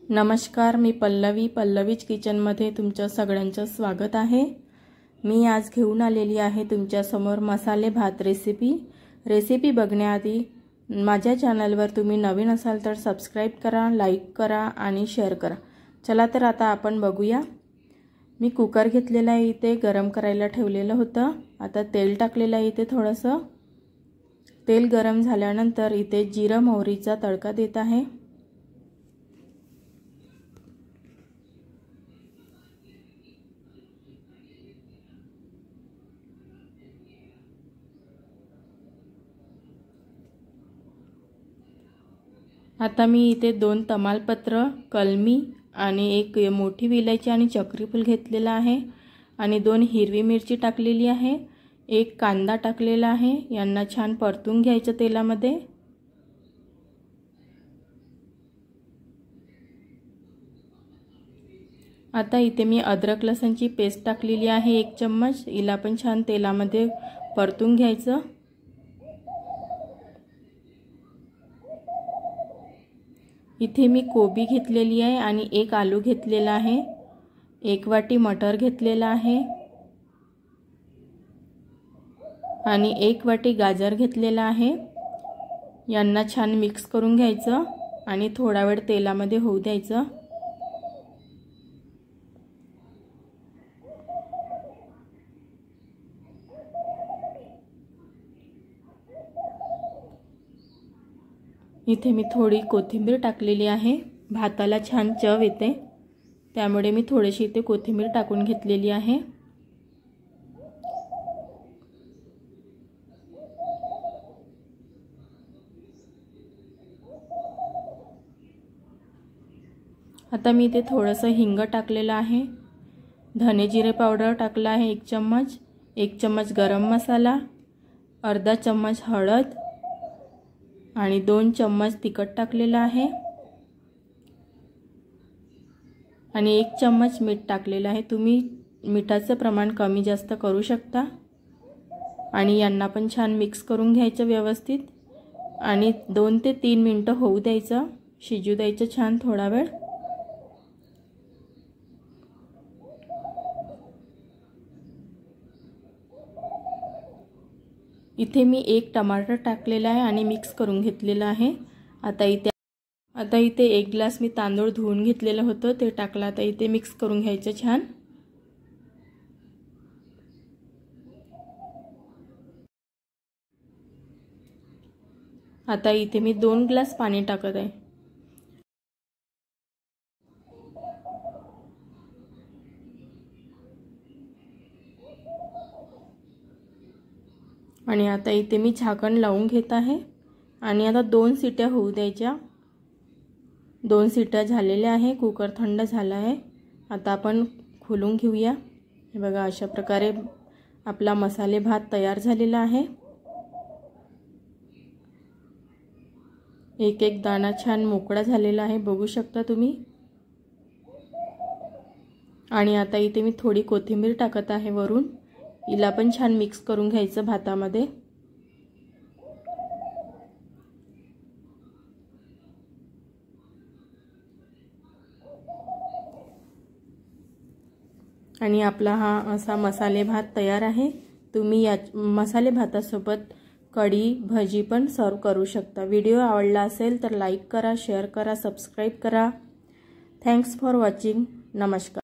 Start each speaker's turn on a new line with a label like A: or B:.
A: नमस्कार, मी पल्लवीज किचनमध्ये तुमचं सगळ्यांचं स्वागत आहे। मी आज घेऊन आलेली आहे तुमच्या समोर मसाले भात रेसिपी बघण्याआधी माझ्या चॅनलवर तुम्ही नवीन असाल तर सबस्क्राइब करा, लाईक करा आणि शेअर करा। चला तर आता आपण बघूया। मी कुकर घेतलेला आहे, इथे गरम करायला ठेवलेलं होतं। आता तेल टाकलेलं आहे, इथे थोडंसं तेल गरम झाल्यानंतर इथे जिरं मोहरीचा तडका देत आहे। आता मी इथे 2 तमालपत्र, कलमी आणि एक मोठी विलायची आणि चक्रीफूल घेतलेला आहे आणि 2 हिरवी मिरची टाकलेली आहे। एक कांदा टाकलेला आहे। यांना छान परतून घ्यायचं तेलामध्ये। आता इथे मी अद्रक लसणची पेस्ट टाकलेली आहे 1 चम्मच। हिला पण छान तेलामध्ये परतून घ्यायचं। इथे मी कोबी घेतलेली आहे आणि 1 आलू घेतलेला आहे। 1 वाटी मटर घेतलेला आहे आणि 1 वाटी गाजर घेतलेला आहे। यांना छान मिक्स करून घ्यायचं आणि थोडा वेळ तेलामध्ये होऊ द्यायचं। इथे मी थोडी कोथिंबीर टाकलेली आहे। भाताला छान चव येते, त्यामुळे मी थोडीशी इथे कोथिंबीर टाकून घेतलेली आहे। आता मी इथे थोडंसं हिंग टाकलेलं आहे। धने जिरे पावडर टाकला आहे 1 चम्मच। 1 चम्मच गरम मसाला, अर्धा चम्मच हळद आणि 2 चम्मच तिखट टाकलेलं आहे आणि 1 चम्मच मीठ टाकलेलं आहे। तुम्ही मिठाचं प्रमाण कमी जास्त करू शकता आणि यांना पण छान मिक्स करून घ्यायचं व्यवस्थित आणि 2 ते 3 मिनिटं होऊ द्यायचं, शिजू द्यायचं छान थोडा वेळ। इथे मी 1 टमाटर टाकलेला आहे आणि मिक्स करून घेतलेला आहे। आता इथे 1 ग्लास मी तांदूळ धुवून घेतलेलं होतं, ते टाकलं। आता इथे मिक्स करून घ्यायचं छान। आता इथे मी 2 ग्लास पाणी टाकत आहे आणि आता इथे मी झाकण लावून घेत आहे आणि आता 2 शिट्या होऊ द्यायच्या। 2 शिट्या झालेल्या आहे। कुकर थंड झाला आहे। आता आपण खोलून घेऊया। हे बघा, अशा प्रकारे आपला मसाले भात तयार झालेला आहे। एक दाणा छान मोकळा झालेला आहे, बघू शकता तुम्ही। आणि आता इथे मी थोडी कोथिंबीर टाकत आहे वरून। हिला पण छान मिक्स करून घ्यायचं भातामध्ये। आणि आपला हा असा मसाले भात तयार आहे। तुम्ही या मसाले भातासोबत कढी, भजी पण सर्व करू शकता। व्हिडिओ आवडला असेल तर लाईक करा, शेअर करा, सबस्क्राइब करा। Thanks for watching. नमस्कार।